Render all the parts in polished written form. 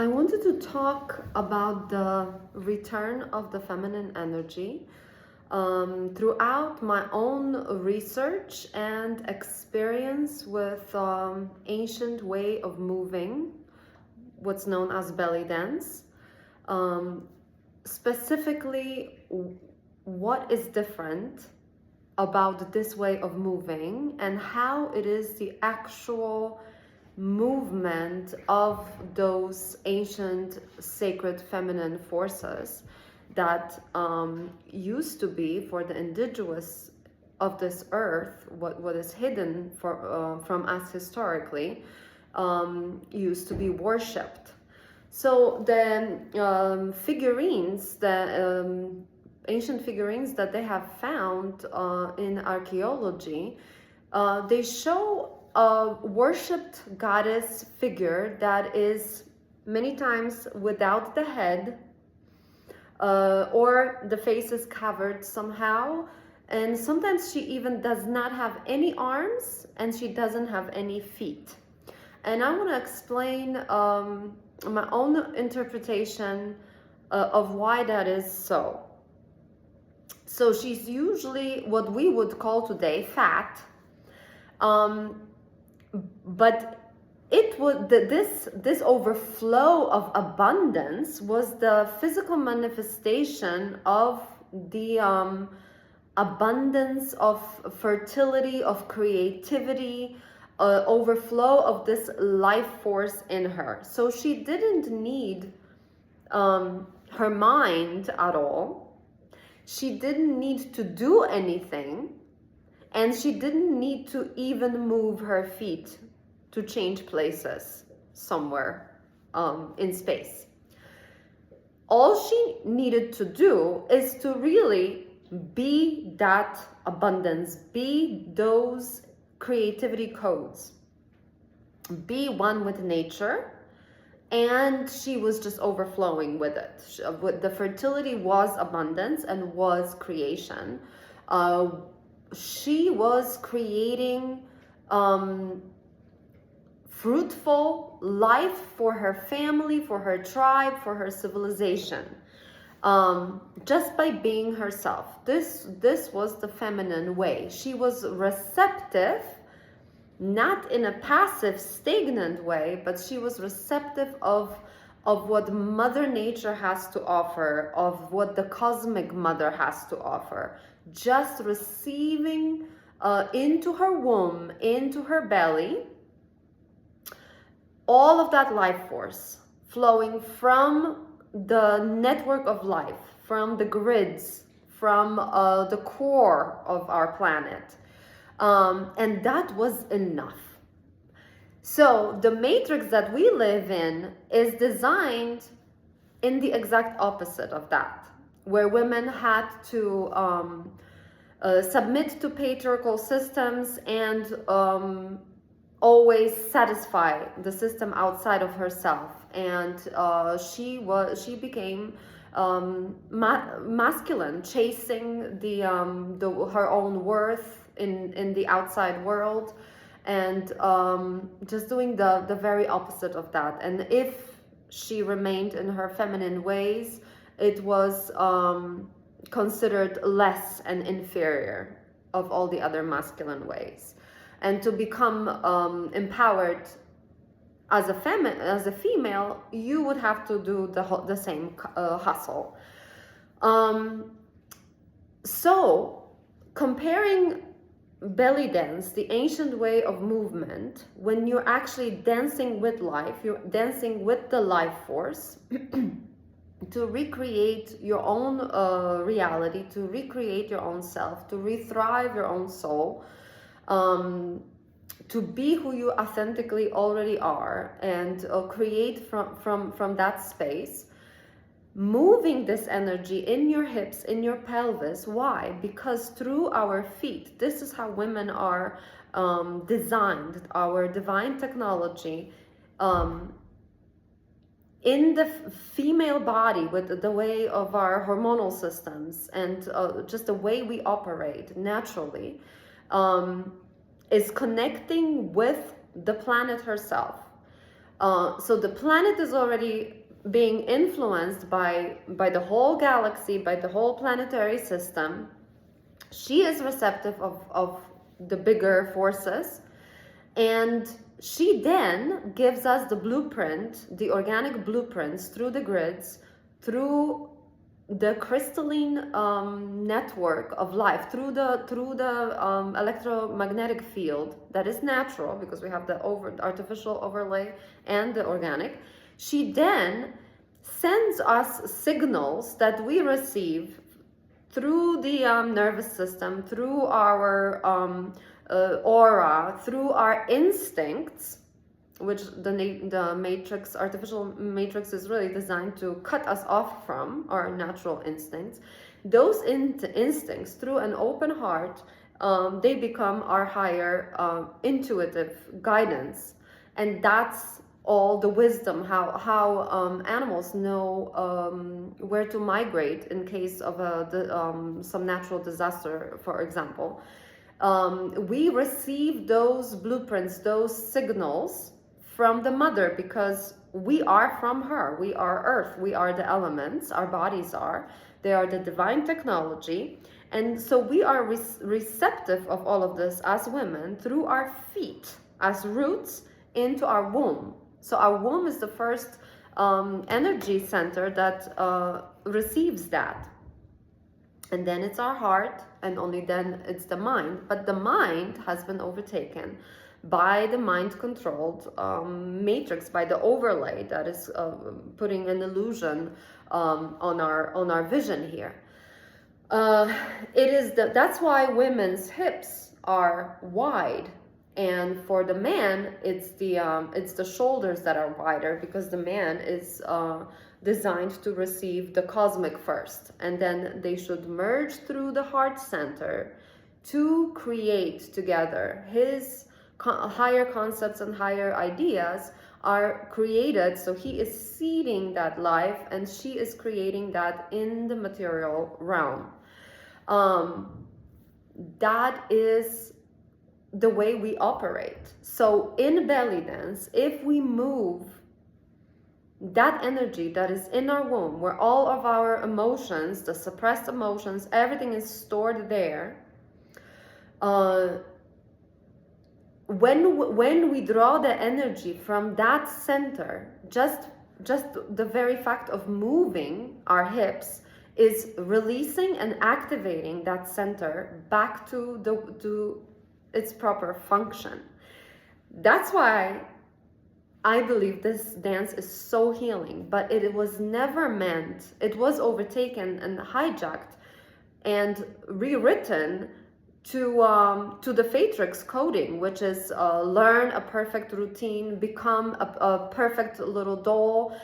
I wanted to talk about the return of the feminine energy throughout my own research and experience with ancient way of moving, what's known as belly dance. Um, Specifically, what is different about this way of moving and how it is the actual movement of those ancient sacred feminine forces that used to be for the indigenous of this earth, what is hidden from us historically, used to be worshipped. So the figurines, the ancient figurines that they have found in archaeology, they show a worshipped goddess figure that is many times without the head, or the face is covered somehow, and sometimes she even does not have any arms and she doesn't have any feet. And I want to explain my own interpretation of why that is so. So she's usually what we would call today fat, but it would this overflow of abundance was the physical manifestation of the abundance of fertility, of creativity, overflow of this life force in her. So she didn't need her mind at all. She didn't need to do anything, and she didn't need to even move her feet to change places somewhere in space. All she needed to do is to really be that abundance, be those creativity codes, be one with nature, and she was just overflowing with it. The fertility was abundance and was creation. She was creating fruitful life for her family, for her tribe, for her civilization, just by being herself. This was the feminine way. She was receptive, not in a passive, stagnant way, but she was receptive of what Mother Nature has to offer, of what the cosmic mother has to offer. Just receiving into her womb, into her belly, all of that life force flowing from the network of life, from the grids, from the core of our planet. And that was enough. So the matrix that we live in is designed in the exact opposite of that, where women had to submit to patriarchal systems and always satisfy the system outside of herself. And she became masculine, chasing her own worth in the outside world, and just doing the very opposite of that. And if she remained in her feminine ways, it was considered less and inferior of all the other masculine ways. And to become empowered as a female, you would have to do the same hustle. So comparing belly dance, the ancient way of movement, when you're actually dancing with life, you're dancing with the life force to recreate your own reality, to recreate your own self, to re-thrive your own soul, to be who you authentically already are, and create from that space. Moving this energy in your hips, in your pelvis. Why? Because through our feet, this is how women are designed, our divine technology, in the female body, with the way of our hormonal systems and just the way we operate naturally, is connecting with the planet herself. So the planet is already being influenced by the whole galaxy, by the whole planetary system. She is receptive of the bigger forces, and she then gives us the blueprint, the organic blueprints through the grids, through the crystalline network of life, through the electromagnetic field that is natural, because we have the artificial overlay and the organic. She then sends us signals that we receive through the nervous system, through our aura, through our instincts, which the matrix, artificial matrix, is really designed to cut us off from our natural instincts. Those instincts, through an open heart, they become our higher intuitive guidance, and that's all the wisdom, how animals know where to migrate in case of some natural disaster, for example. We receive those blueprints, those signals from the mother, because we are from her. We are earth, we are the elements, our bodies are, they are the divine technology. And so we are receptive of all of this as women through our feet, as roots into our womb. So our womb is the first energy center that receives that. And then it's our heart, and only then it's the mind. But the mind has been overtaken by the mind-controlled matrix, by the overlay that is putting an illusion on our vision here. That's why women's hips are wide, and for the man, it's the shoulders that are wider, because the man is designed to receive the cosmic first, and then they should merge through the heart center to create together. His higher concepts and higher ideas are created, so he is seeding that life, and she is creating that in the material realm. That is the way we operate. So in belly dance, if we move that energy that is in our womb, where all of our emotions, the suppressed emotions, everything is stored there, when we draw the energy from that center, just the very fact of moving our hips is releasing and activating that center back to its proper function. That's why I believe this dance is so healing, but it was never meant, it was overtaken and hijacked and rewritten to the Fatrix coding, which is learn a perfect routine, become a perfect little doll,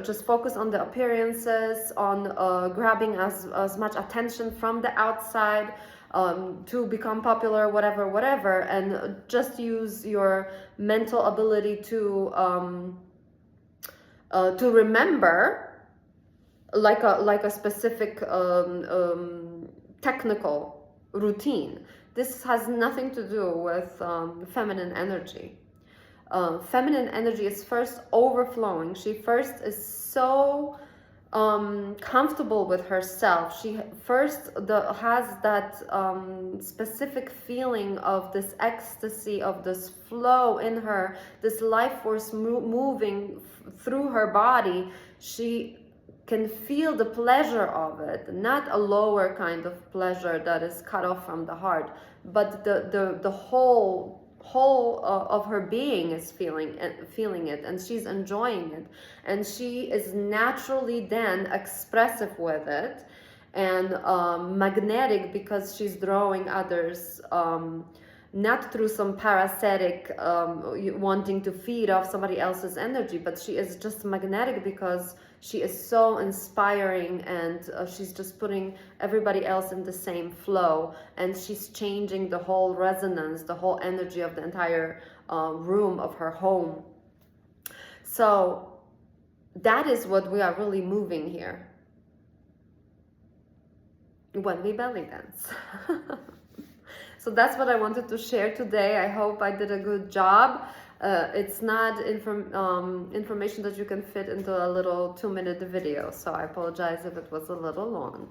just focus on the appearances, on grabbing as much attention from the outside, to become popular, whatever, and just use your mental ability to remember like a specific technical routine. This has nothing to do with feminine energy. Feminine energy is first overflowing. She first is so comfortable with herself. She first has that specific feeling of this ecstasy, of this flow in her, this life force moving through her body. She can feel the pleasure of it, not a lower kind of pleasure that is cut off from the heart, but the whole of her being is feeling it, and she's enjoying it, and she is naturally then expressive with it, and magnetic, because she's drawing others, not through some parasitic wanting to feed off somebody else's energy, but she is just magnetic because she is so inspiring, and she's just putting everybody else in the same flow, and she's changing the whole resonance, the whole energy of the entire room of her home. So that is what we are really moving here when we belly dance. So that's what I wanted to share today. I hope I did a good job. it's not information that you can fit into a little 2-minute video, so I apologize if it was a little long.